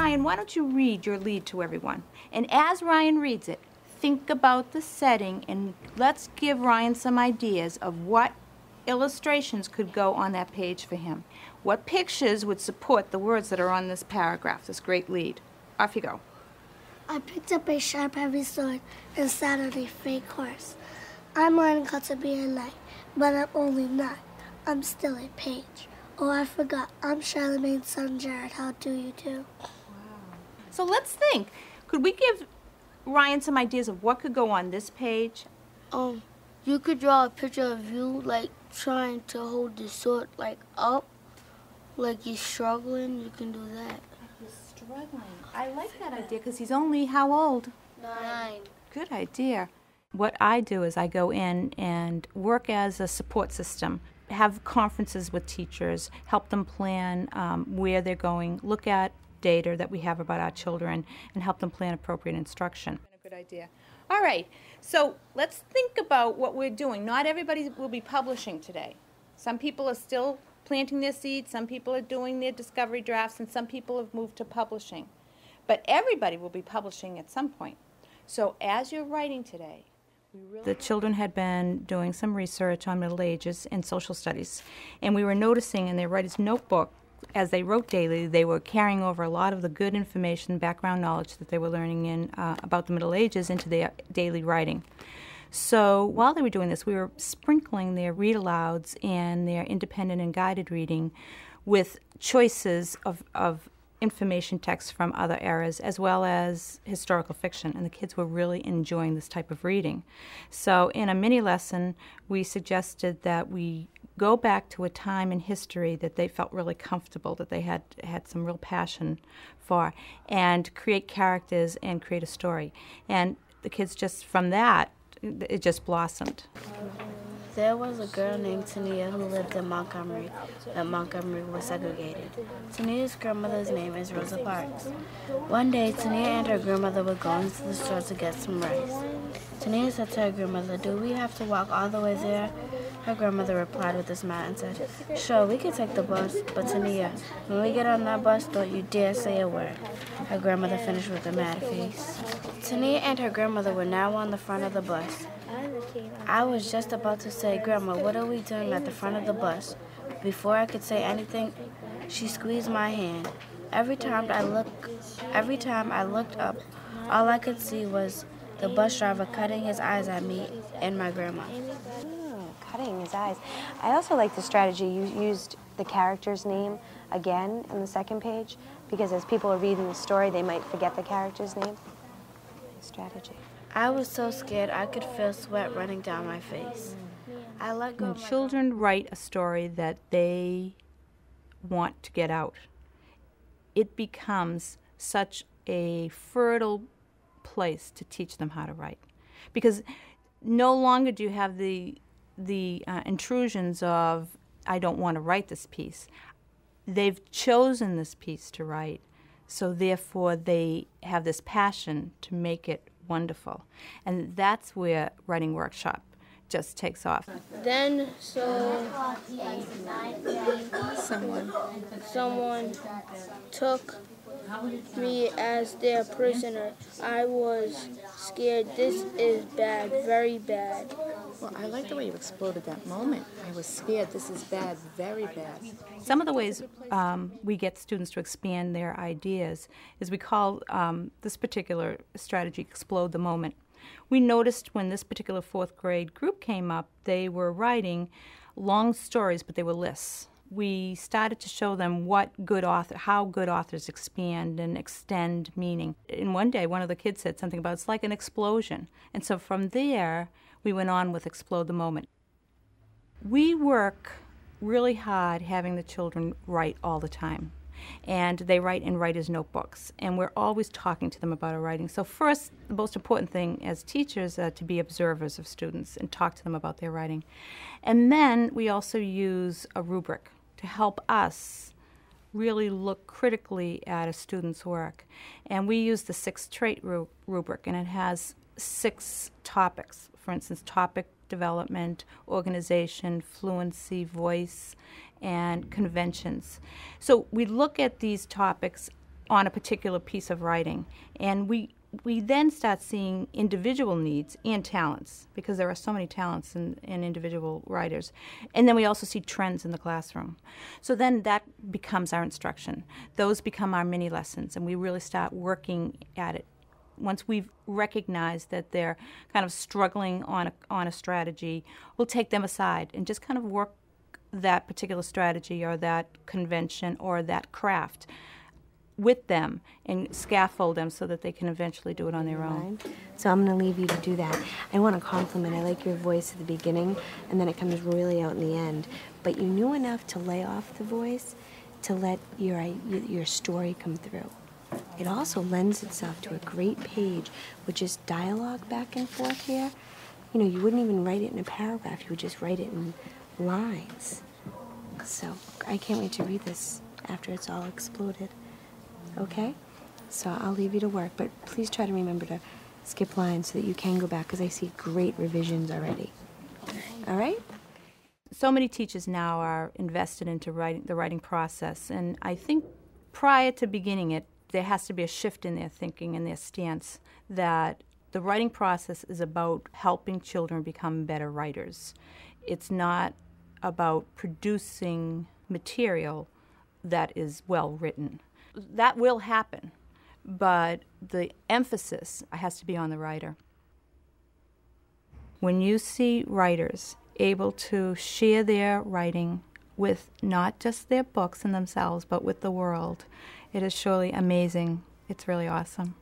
Ryan, why don't you read your lead to everyone? And as Ryan reads it, think about the setting, and let's give Ryan some ideas of what illustrations could go on that page for him. What pictures would support the words that are on this paragraph, this great lead? Off you go. I picked up a sharp, heavy sword and sat on a fake horse. I'm learning how to be a knight, but I'm only 9. I'm still a page. Oh, I forgot. I'm Charlemagne's son, Jared. How do you do? Wow. So let's think. Could we give Ryan some ideas of what could go on this page? You could draw a picture of you, like, trying to hold the sword, like, up. Like you're struggling. You can do that. He's struggling. I like that idea because he's only how old? 9. Good idea. What I do is I go in and work as a support system, have conferences with teachers, help them plan where they're going, look at data that we have about our children, and help them plan appropriate instruction. A good idea. All right, so let's think about what we're doing. Not everybody will be publishing today. Some people are still planting their seeds, some people are doing their discovery drafts, and some people have moved to publishing. But everybody will be publishing at some point. So as you're writing today, the children had been doing some research on Middle Ages and social studies, and we were noticing in their writer's notebook, as they wrote daily, they were carrying over a lot of the good information, background knowledge that they were learning in about the Middle Ages into their daily writing. So while they were doing this, we were sprinkling their read-alouds and their independent and guided reading with choices of information texts from other eras as well as historical fiction, and the kids were really enjoying this type of reading. So in a mini lesson, we suggested that we go back to a time in history that they felt really comfortable, that they had some real passion for, and create characters and create a story. And the kids just, from that, it just blossomed. There was a girl named Tania who lived in Montgomery, and Montgomery was segregated. Tania's grandmother's name is Rosa Parks. One day, Tania and her grandmother were going to the store to get some rice. Tania said to her grandmother, "Do we have to walk all the way there?" Her grandmother replied with a smile and said, "Sure, we can take the bus, but Tania, when we get on that bus, don't you dare say a word." Her grandmother finished with a mad face. Tania and her grandmother were now on the front of the bus. I was just about to say, "Grandma, what are we doing at the front of the bus?" Before I could say anything, she squeezed my hand. Every time I looked up, all I could see was the bus driver cutting his eyes at me and my grandma. Cutting his eyes. I also like the strategy. You used the character's name again on the second page, because as people are reading the story, they might forget the character's name. Strategy. I was so scared I could feel sweat running down my face. I let go. When children write a story that they want to get out, it becomes such a fertile place to teach them how to write, because no longer do you have the intrusions of, "I don't want to write this piece." They've chosen this piece to write, so therefore they have this passion to make it wonderful. And that's where Writing Workshop just takes off. Then, someone took me as their prisoner. I was scared. This is bad, very bad. Well, I like the way you exploded that moment. I was scared. This is bad, very bad. Some of the ways we get students to expand their ideas is we call this particular strategy Explode the Moment. We noticed when this particular 4th grade group came up, they were writing long stories, but they were lists. We started to show them how good authors expand and extend meaning. And one day, one of the kids said something about, "It's like an explosion." And so from there, we went on with Explode the Moment. We work really hard having the children write all the time. And they write in writers' notebooks. And we're always talking to them about our writing. So first, the most important thing as teachers are to be observers of students and talk to them about their writing. And then we also use a rubric to help us really look critically at a student's work. And we use the 6-trait rubric, and it has 6 topics. For instance, topic development, organization, fluency, voice, and conventions. So we look at these topics on a particular piece of writing. And we then start seeing individual needs and talents, because there are so many talents in individual writers. And then we also see trends in the classroom. So then that becomes our instruction. Those become our mini lessons, and we really start working at it. Once we've recognized that they're kind of struggling on a strategy, we'll take them aside and just kind of work that particular strategy or that convention or that craft with them and scaffold them so that they can eventually do it on their own. So I'm going to leave you to do that. I want to compliment. I like your voice at the beginning, and then it comes really out in the end. But you knew enough to lay off the voice to let your story come through. It also lends itself to a great page with just dialogue back and forth here. You know, you wouldn't even write it in a paragraph. You would just write it in lines. So I can't wait to read this after it's all exploded. Okay? So I'll leave you to work, but please try to remember to skip lines so that you can go back, because I see great revisions already. All right? So many teachers now are invested into the writing process, and I think prior to beginning it, there has to be a shift in their thinking and their stance that the writing process is about helping children become better writers. It's not about producing material that is well written. That will happen, but the emphasis has to be on the writer. When you see writers able to share their writing with not just their books and themselves, but with the world, it is surely amazing. It's really awesome.